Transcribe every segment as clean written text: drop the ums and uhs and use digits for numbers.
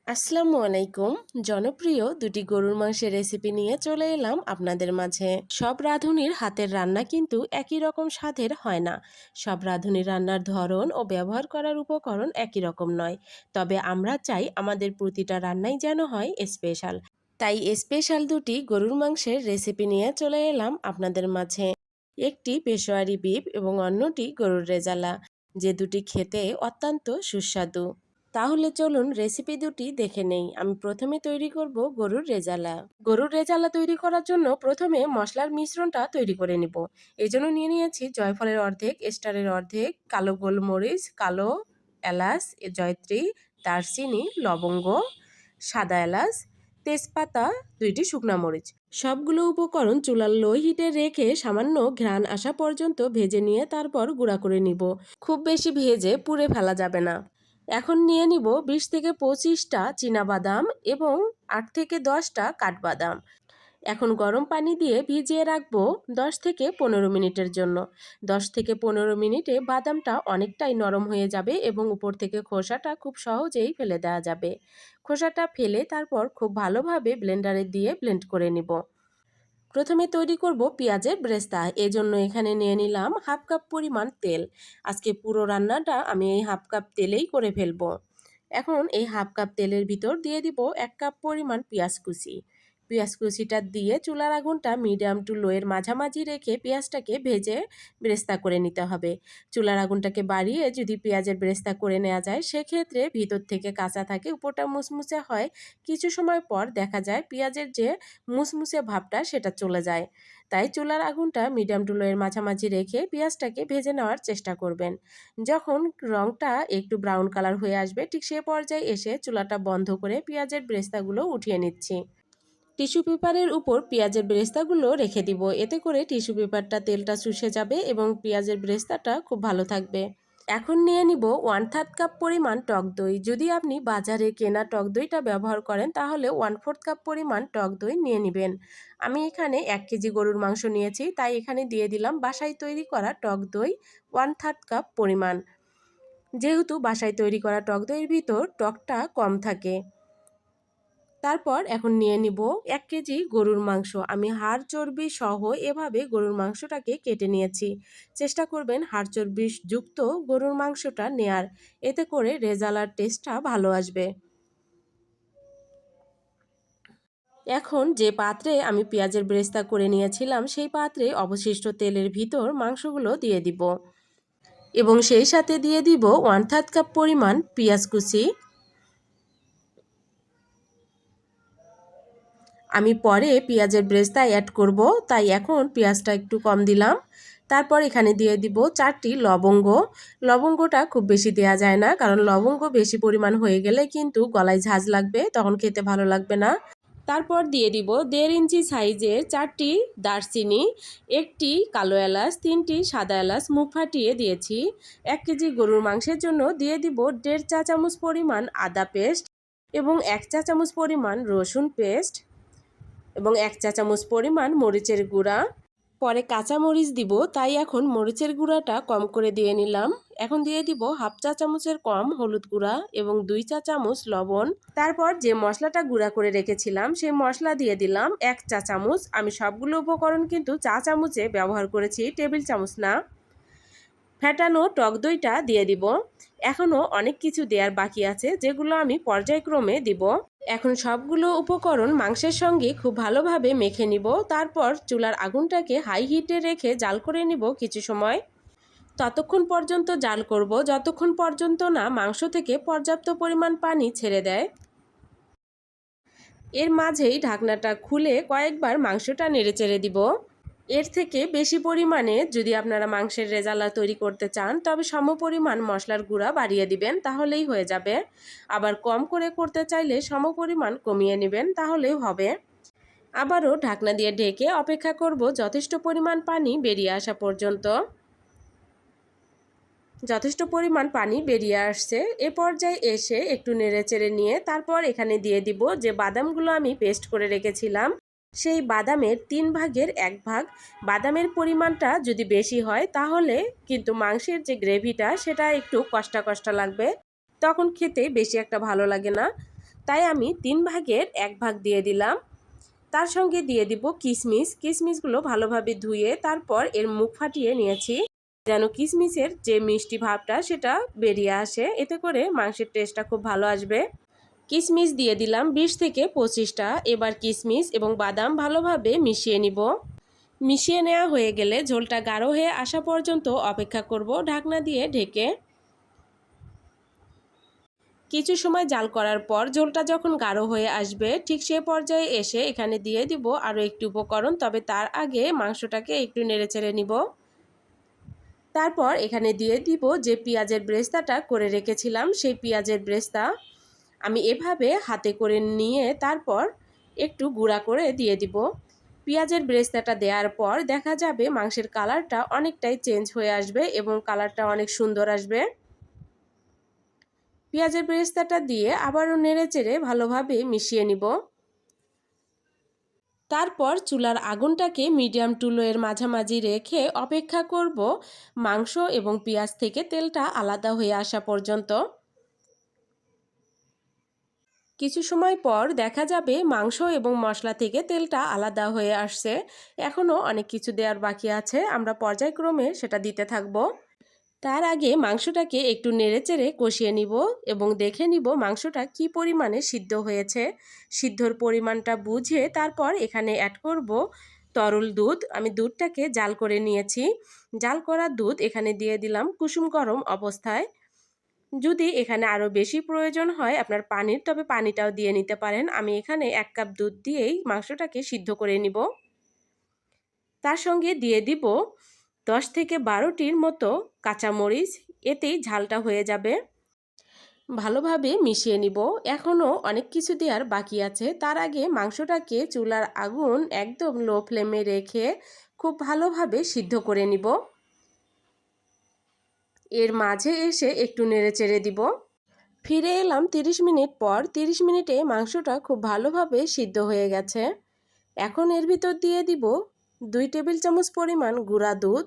আসসালামু আলাইকুম। জনপ্রিয় দুটি গরুর মাংসের রেসিপি নিয়ে চলে এলাম আপনাদের মাঝে। সব রাঁধুনির হাতের রান্না কিন্তু একই রকম স্বাদের হয় না। সব রাঁধুনির রান্নার ধরন ও ব্যবহার করার উপকরণ একই রকম নয়। তবে আমরা চাই আমাদের প্রতিটা রান্নাই যেন হয় স্পেশাল। তাই স্পেশাল দুটি গরুর মাংসের রেসিপি নিয়ে চলে এলাম আপনাদের মাঝে। একটি পেশোয়ারি বিফ এবং অন্যটি গরুর রেজালা, যে দুটি খেতে অত্যন্ত সুস্বাদু। তাহলে চলুন রেসিপি দুটি দেখে নেই। আমি প্রথমে তৈরি করব গরুর রেজালা। গরুর রেজালা তৈরি করার জন্য প্রথমে মশলার মিশ্রণটা তৈরি করে নিব। এই জন্য নিয়ে নিয়েছি জয়ফলের অর্ধেক, স্টারের অর্ধেক, কালো গোলমরিচ, কালো এলাচ, জয়ত্রী, দারচিনি, লবঙ্গ, সাদা এলাচ, তেজপাতা, দুইটি শুকনা মরিচ। সবগুলো উপকরণ চুলার লো হিটে রেখে সামান্য ঘ্রাণ আসা পর্যন্ত ভেজে নিয়ে তারপর গুঁড়া করে নিব। খুব বেশি ভেজে পুড়ে ফেলা যাবে না। এখন নিয়ে নিব 20 থেকে 25টা চীনাবাদাম এবং 8 থেকে 10টা কাঠবাদাম। এখন গরম পানি দিয়ে ভিজিয়ে রাখবো 10 থেকে 15 মিনিটের জন্য। 10 থেকে 15 মিনিটে বাদামটা অনেকটাই নরম হয়ে যাবে এবং উপর থেকে খোসাটা খুব সহজেই ফেলে দেওয়া যাবে। খোসাটা ফেলে তারপর খুব ভালোভাবে ব্লেন্ডারে দিয়ে ব্লেন্ড করে নিব। প্রথমে তৈরি করব পেঁয়াজের ব্রেস্তা। এজন্য এখানে নিয়ে নিলাম হাফ কাপ পরিমাণ তেল। আজকে পুরো রান্নাটা আমি এই হাফ কাপ তেলেই করে ফেলবো। এখন এই হাফ কাপ তেলের ভিতর দিয়ে দিব 1 কাপ পরিমাণ পেঁয়াজ কুচি। পেঁয়াজ কুচিটা দিয়ে চুলার আগুনটা মিডিয়াম টু লো এর মাঝামাঝি রেখে পেঁয়াজটাকে ভেজে ব্রেস্তা করে নিতে হবে। চুলার আগুনটাকে বাড়িয়ে যদি পেঁয়াজের ব্রেস্তা করে নেওয়া যায় সেক্ষেত্রে ভিতর থেকে কাঁচা থাকে, উপরটা মুচমুচে হয়। কিছু সময় পর দেখা যায় পেঁয়াজের যে মুচমুচে ভাবটা সেটা চলে যায়। তাই চুলার আগুনটা মিডিয়াম টু লো এর মাঝামাঝি রেখে পেঁয়াজটাকে ভেজে নেওয়ার চেষ্টা করবেন। যখন রংটা একটু ব্রাউন কালার হয়ে আসবে ঠিক সে পর্যায়ে এসে চুলাটা বন্ধ করে পেঁয়াজের ব্রেস্তাগুলো উঠিয়ে নিচ্ছি। টিস্যু পেপারের উপর পেঁয়াজের ব্রেস্তাগুলো রেখে দিব। এতে করে টিস্যু পেপারটা তেলটা শুষে যাবে এবং পেঁয়াজের ব্রেস্তাটা খুব ভালো থাকবে। এখন নিয়ে নিব 1/3 কাপ পরিমাণ টক দই। যদি আপনি বাজারে কেনা টক দইটা ব্যবহার করেন তাহলে 1/4 কাপ পরিমাণ টক দই নিয়ে নেবেন। আমি এখানে 1 কেজি গরুর মাংস নিয়েছি, তাই এখানে দিয়ে দিলাম বাসায় তৈরি করা টক দই 1/3 কাপ পরিমাণ। যেহেতু বাসায় তৈরি করা টক দইয়ের ভিতর টকটা কম থাকে। তারপর এখন নিয়ে নিব 1 কেজি গরুর মাংস। আমি হাড় চর্বি সহ এভাবে গরুর মাংসটাকে কেটে নিয়েছি। চেষ্টা করবেন হাড় চর্বি যুক্ত গরুর মাংসটা নেয়ার, এতে করে রেজালার টেস্টটা ভালো আসবে। এখন যে পাত্রে আমি পেঁয়াজের ব্রেস্তা করে নিয়েছিলাম সেই পাত্রে অবশিষ্ট তেলের ভিতর মাংসগুলো দিয়ে দিব এবং সেই সাথে দিয়ে দিব 1/3 কাপ পরিমাণ পেঁয়াজ কুচি। আমি পরে পেঁয়াজের ব্রেস্তা অ্যাড করব, তাই এখন পেঁয়াজটা একটু কম দিলাম। তারপর এখানে দিয়ে দিব 4টি লবঙ্গ। লবঙ্গটা খুব বেশি দেওয়া যায় না, কারণ লবঙ্গ বেশি পরিমাণ হয়ে গেলে কিন্তু গলায় ঝাঁঝ লাগবে, তখন খেতে ভালো লাগবে না। তারপর দিয়ে দিব 1.5 ইঞ্চি সাইজের 4টি দারচিনি, 1টি কালো এলাচ, 3টি সাদা এলাচ মুখ ফাটিয়ে দিয়েছি। 1 কেজি গরুর মাংসের জন্য দিয়ে দিব 1.5 চা চামচ পরিমাণ আদা পেস্ট এবং 1 চা চামচ পরিমাণ রসুন পেস্ট এবং 1 চা চামচ পরিমাণ মরিচের গুঁড়া। পরে কাঁচা মরিচ দিব, তাই এখন মরিচের গুঁড়াটা কম করে দিয়ে নিলাম। এখন দিয়ে দিব হাফ চা চামচের কম হলুদ গুঁড়া এবং 2 চা চামচ লবণ। তারপর যে মশলাটা গুঁড়া করে রেখেছিলাম সেই মশলা দিয়ে দিলাম 1 চা চামচ। আমি সবগুলো উপকরণ কিন্তু চা চামচে ব্যবহার করেছি, টেবিল চামচ না। ফেটানো টক দইটা দিয়ে দিব। এখনও অনেক কিছু দেওয়ার বাকি আছে, যেগুলো আমি পর্যায়ক্রমে দিব। এখন সবগুলো উপকরণ মাংসের সঙ্গে খুব ভালোভাবে মেখে নিব। তারপর চুলার আগুনটাকে হাই হিটে রেখে জাল করে নিব কিছু সময়। ততক্ষণ পর্যন্ত জাল করব যতক্ষণ পর্যন্ত না মাংস থেকে পর্যাপ্ত পরিমাণ পানি ছেড়ে দেয়। এর মাঝেই ঢাকনাটা খুলে কয়েকবার মাংসটা নেড়েচেড়ে দিব। এর থেকে বেশি পরিমাণে যদি আপনারা মাংসের রেজালা তৈরি করতে চান তবে সমপরিমাণ মশলার গুঁড়া বাড়িয়ে দিবেন, তাহলেই হয়ে যাবে। আবার কম করে করতে চাইলে সমপরিমাণ কমিয়ে নেবেন, তাহলেই হবে। আবারও ঢাকনা দিয়ে ঢেকে অপেক্ষা করব যথেষ্ট পরিমাণ পানি বেরিয়ে আসা পর্যন্ত। যথেষ্ট পরিমাণ পানি বেরিয়ে আসছে। এ পর্যায়ে এসে একটু নেড়েচেড়ে নিয়ে তারপর এখানে দিয়ে দিব যে বাদামগুলো আমি পেস্ট করে রেখেছিলাম সেই বাদামের 3 ভাগের 1 ভাগ। বাদামের পরিমাণটা যদি বেশি হয় তাহলে কিন্তু মাংসের যে গ্রেভিটা সেটা একটু কষ্টা কষ্টা লাগবে, তখন খেতে বেশি একটা ভালো লাগে না। তাই আমি 3 ভাগের 1 ভাগ দিয়ে দিলাম। তার সঙ্গে দিয়ে দিব কিশমিশ। কিশমিশগুলো ভালোভাবে ধুয়ে তারপর এর মুখ ফাটিয়ে নিয়েছি, যেন কিশমিশের যে মিষ্টি ভাবটা সেটা বেরিয়ে আসে, এতে করে মাংসের টেস্টটা খুব ভালো আসবে। কিশমিশ দিয়ে দিলাম 20 থেকে 25টা। এবার কিশমিশ এবং বাদাম ভালোভাবে মিশিয়ে নিব। মিশিয়ে নেওয়া হয়ে গেলে ঝোলটা গাঢ় হয়ে আসা পর্যন্ত অপেক্ষা করব ঢাকনা দিয়ে ঢেকে। কিছু সময় জাল করার পর ঝোলটা যখন গাঢ় হয়ে আসবে, ঠিক সে পর্যায়ে এসে এখানে দিয়ে দিব আরও একটি উপকরণ, তবে তার আগে মাংসটাকে একটু নেড়েচেড়ে নিব। তারপর এখানে দিয়ে দিব যে পেঁয়াজের ব্রেস্তাটা করে রেখেছিলাম, সেই পেঁয়াজের ব্রেস্তা আমি এভাবে হাতে করে নিয়ে তারপর একটু গুঁড়া করে দিয়ে দিব। পেঁয়াজের ব্রেস্তাটা দেওয়ার পর দেখা যাবে মাংসের কালারটা অনেকটাই চেঞ্জ হয়ে আসবে এবং কালারটা অনেক সুন্দর আসবে। পেঁয়াজের বেরেস্তাটা দিয়ে আবারও নেড়েচেড়ে ভালোভাবে মিশিয়ে নিব। তারপর চুলার আগুনটাকে মিডিয়াম টু লো এর মাঝামাঝি রেখে অপেক্ষা করব মাংস এবং পেঁয়াজ থেকে তেলটা আলাদা হয়ে আসা পর্যন্ত। কিছু সময় পর দেখা যাবে মাংস এবং মশলা থেকে তেলটা আলাদা হয়ে আসছে। এখনও অনেক কিছু দেওয়ার বাকি আছে, আমরা পর্যায়ক্রমে সেটা দিতে থাকব। তার আগে মাংসটাকে একটু নেড়েচেড়ে কষিয়ে নিব এবং দেখে নিব মাংসটা কি পরিমাণে সিদ্ধ হয়েছে। সিদ্ধর পরিমাণটা বুঝে তারপর এখানে অ্যাড করব তরল দুধ। আমি দুধটাকে জাল করে নিয়েছি। জাল করা দুধ এখানে দিয়ে দিলাম কুসুম গরম অবস্থায়। যদি এখানে আরও বেশি প্রয়োজন হয় আপনার পানির, তবে পানিটাও দিয়ে নিতে পারেন। আমি এখানে 1 কাপ দুধ দিয়েই মাংসটাকে সিদ্ধ করে নিব। তার সঙ্গে দিয়ে দিব 10 থেকে 12টির মতো কাঁচামরিচ, এতেই ঝালটা হয়ে যাবে। ভালোভাবে মিশিয়ে নিব। এখনও অনেক কিছু দেওয়ার বাকি আছে। তার আগে মাংসটাকে চুলার আগুন একদম লো ফ্লেমে রেখে খুব ভালোভাবে সিদ্ধ করে নিব। এর মাঝে এসে একটু নেড়েচেড়ে দিব। ফিরে এলাম 30 মিনিট পর। 30 মিনিটে মাংসটা খুব ভালোভাবে সিদ্ধ হয়ে গেছে। এখন এর ভিতর দিয়ে দিব 2 টেবিল চামচ পরিমাণ গুঁড়া দুধ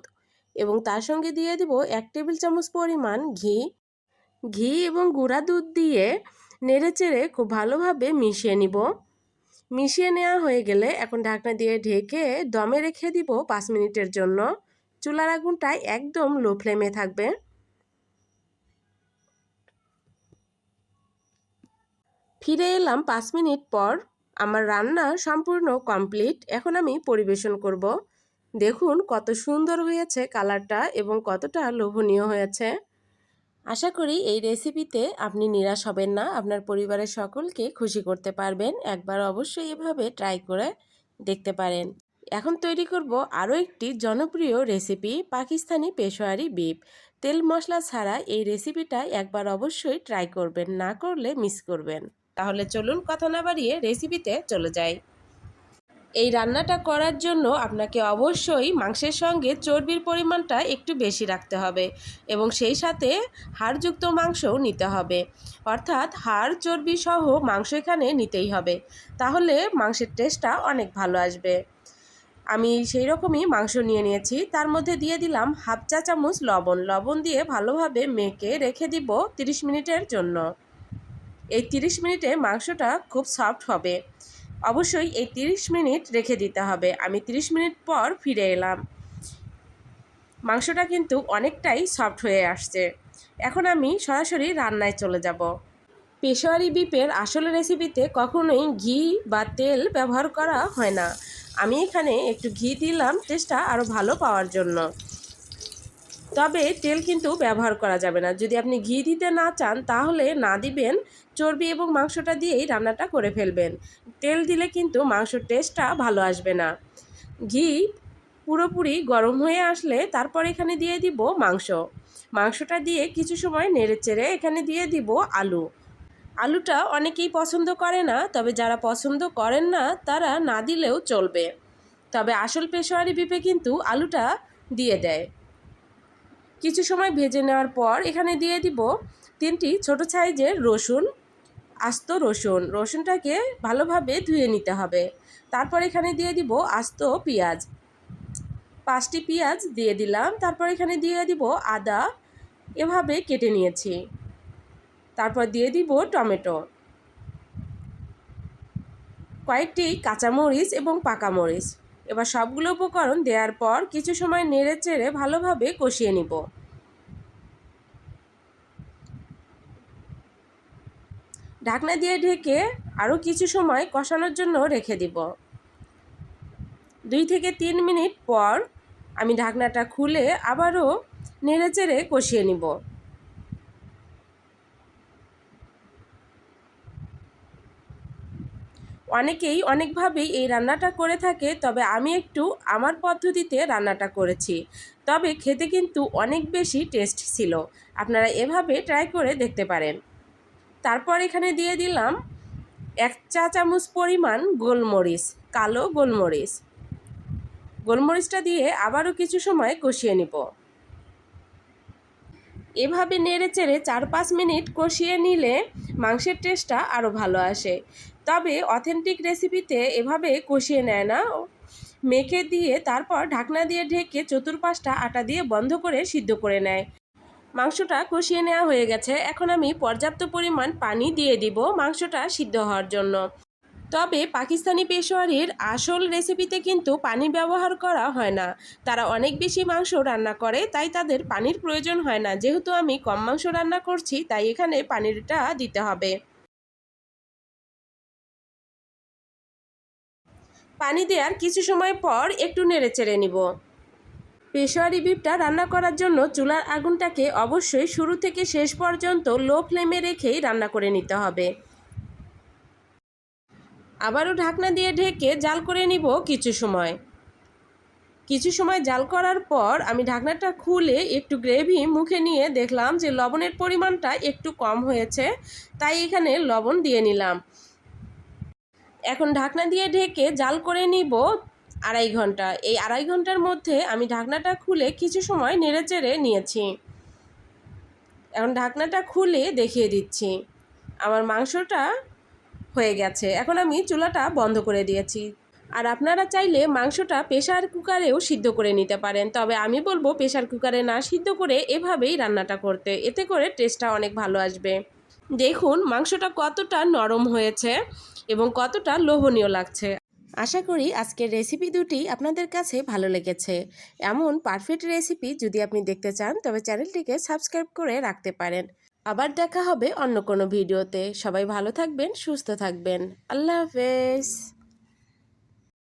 এবং তার সঙ্গে দিয়ে দিব 1 টেবিল চামচ পরিমাণ ঘি। ঘি এবং গুঁড়া দুধ দিয়ে নেড়েচেড়ে খুব ভালোভাবে মিশিয়ে নিব। মিশিয়ে নেওয়া হয়ে গেলে এখন ঢাকনা দিয়ে ঢেকে দমে রেখে দিব 5 মিনিটের জন্য। চুলার আগুনটা একদম লো ফ্লেমে থাকবে। ফিরে এলাম 5 মিনিট পর। আমার রান্না সম্পূর্ণ কমপ্লিট। এখন আমি পরিবেশন করব। দেখুন কত সুন্দর হয়েছে কালারটা এবং কতটা লোভনীয় হয়েছে। আশা করি এই রেসিপিতে আপনি নিরাশ হবেন না, আপনার পরিবারের সকলকে খুশি করতে পারবেন। একবার অবশ্যই এভাবে ট্রাই করে দেখতে পারেন। এখন তৈরি করব আরও একটি জনপ্রিয় রেসিপি, পাকিস্তানি পেশোয়ারি বিফ। তেল মশলা ছাড়া এই রেসিপিটা একবার অবশ্যই ট্রাই করবেন, না করলে মিস করবেন। তাহলে চলুন কথা না বাড়িয়ে রেসিপিতে চলে যাই। এই রান্নাটা করার জন্য আপনাকে অবশ্যই মাংসের সঙ্গে চর্বির পরিমাণটা একটু বেশি রাখতে হবে এবং সেই সাথে হাড়যুক্ত মাংসও নিতে হবে, অর্থাৎ হাড় চর্বি সহ মাংস এখানে নিতেই হবে, তাহলে মাংসের টেস্টটা অনেক ভালো আসবে। আমি সেই রকমই মাংস নিয়ে নিয়েছি। তার মধ্যে দিয়ে দিলাম হাফ চা চামচ লবণ। লবণ দিয়ে ভালোভাবে মেখে রেখে দিব 30 মিনিটের জন্য। এই 30 মিনিটে মাংসটা খুব সফট হবে। অবশ্যই এই 30 মিনিট রেখে দিতে হবে। আমি 30 মিনিট পর ফিরে এলাম। মাংসটা কিন্তু অনেকটাই সফট হয়ে আসছে। এখন আমি সরাসরি রান্নায় চলে যাব। পেশোয়ারি বিফের আসল রেসিপিতে কখনোই ঘি বা তেল ব্যবহার করা হয় না। আমি এখানে একটু ঘি দিলাম টেস্টটা আরও ভালো পাওয়ার জন্য। তবে তেল কিন্তু ব্যবহার করা যাবে না। যদি আপনি ঘি দিতে না চান তাহলে না দিবেন, চর্বি এবং মাংসটা দিয়েই রান্নাটা করে ফেলবেন। তেল দিলে কিন্তু মাংসর টেস্টটা ভালো আসবে না। ঘি পুরোপুরি গরম হয়ে আসলে তারপর এখানে দিয়ে দিব মাংসটা দিয়ে কিছু সময় নেড়েচেড়ে এখানে দিয়ে দিব আলু। আলুটা অনেকেই পছন্দ করে না, তবে যারা পছন্দ করেন না তারা না দিলেও চলবে। তবে আসল পেশোয়ারি বিফে কিন্তু আলুটা দিয়ে দেয়। কিছু সময় ভেজে নেওয়ার পর এখানে দিয়ে দিব 3টি ছোট সাইজের রসুন, আস্ত রসুন। রসুনটাকে ভালোভাবে ধুয়ে নিতে হবে। তারপর এখানে দিয়ে দিব আস্ত পেঁয়াজ, 5টি পেঁয়াজ দিয়ে দিলাম। তারপর এখানে দিয়ে দিব আদা, এভাবে কেটে নিয়েছি। তারপর দিয়ে দিব টমেটো। কয়েকটি কাঁচামরিচ এবং পাকা মরিচ। এবার সবগুলো উপকরণ দেওয়ার পর কিছু সময় নেড়ে চেড়ে ভালোভাবে কষিয়ে নিব। ঢাকনা দিয়ে ঢেকে আরও কিছু সময় কষানোর জন্য রেখে দিব। 2 থেকে 3 মিনিট পর আমি ঢাকনাটা খুলে আবারও নেড়ে চেড়ে কষিয়ে নিব। অনেকেই অনেকভাবেই এই রান্নাটা করে থাকে, তবে আমি একটু আমার পদ্ধতিতে রান্নাটা করেছি। তবে খেতে কিন্তু অনেক বেশি টেস্ট ছিল। আপনারা এভাবে ট্রাই করে দেখতে পারেন। তারপর এখানে দিয়ে দিলাম 1 চা চামচ পরিমাণ গোলমরিচ, কালো গোলমরিচ। গোলমরিচটা দিয়ে আবারও কিছু সময় কষিয়ে নিব। এভাবে নেড়ে চেড়ে 4-5 মিনিট কষিয়ে নিলে মাংসের টেস্টটা আরও ভালো আসে। তবে অথেন্টিক রেসিপিতে এভাবে কষিয়ে নেয় না, মেখে দিয়ে তারপর ঢাকনা দিয়ে ঢেকে চতুর্পাশটা আটা দিয়ে বন্ধ করে সিদ্ধ করে নেয়। মাংসটা কষিয়ে নেওয়া হয়ে গেছে। এখন আমি পর্যাপ্ত পরিমাণ পানি দিয়ে দিব মাংসটা সিদ্ধ হওয়ার জন্য। তবে পাকিস্তানি পেশোয়ারির আসল রেসিপিতে কিন্তু পানি ব্যবহার করা হয় না। তারা অনেক বেশি মাংস রান্না করে, তাই তাদের পানির প্রয়োজন হয় না। যেহেতু আমি কম মাংস রান্না করছি, তাই এখানে পানিটা দিতে হবে। পানি দেওয়ার কিছু সময় পর একটু নেড়ে চেড়ে নিব। পেশোয়ারি বিফটা রান্না করার জন্য চুলার আগুনটাকে অবশ্যই শুরু থেকে শেষ পর্যন্ত লো ফ্লেমে রেখেই রান্না করে নিতে হবে। আবারও ঢাকনা দিয়ে ঢেকে জাল করে নিব কিছু সময় জাল করার পর আমি ঢাকনাটা খুলে একটু গ্রেভি মুখে নিয়ে দেখলাম যে লবণের পরিমাণটা একটু কম হয়েছে, তাই এখানে লবণ দিয়ে নিলাম। এখন ঢাকনা দিয়ে ঢেকে জাল করে নিব 2.5 ঘন্টা। এই 2.5 ঘন্টার মধ্যে আমি ঢাকনাটা খুলে কিছু সময় নেড়ে চেড়ে নিয়েছি। এখন ঢাকনাটা খুলে দেখিয়ে দিচ্ছি, আমার মাংসটা হয়ে গেছে। এখন আমি চুলাটা বন্ধ করে দিয়েছি। আর আপনারা চাইলে মাংসটা প্রেসার কুকারেও সিদ্ধ করে নিতে পারেন, তবে আমি বলবো প্রেসার কুকারে না সিদ্ধ করে এভাবেই রান্নাটা করতে, এতে করে টেস্টটা অনেক ভালো আসবে। দেখুন মাংসটা কতটা নরম হয়েছে এবং কতটা লোভনীয় লাগছে। আশা করি আজকের রেসিপি দুটি আপনাদের কাছে ভালো লেগেছে। এমন পারফেক্ট রেসিপি যদি আপনি দেখতে চান, তবে চ্যানেলটিকে সাবস্ক্রাইব করে রাখতে পারেন। আবার দেখা হবে অন্য কোনো ভিডিওতে। সবাই ভালো থাকবেন, সুস্থ থাকবেন। আল্লাহ হাফেজ।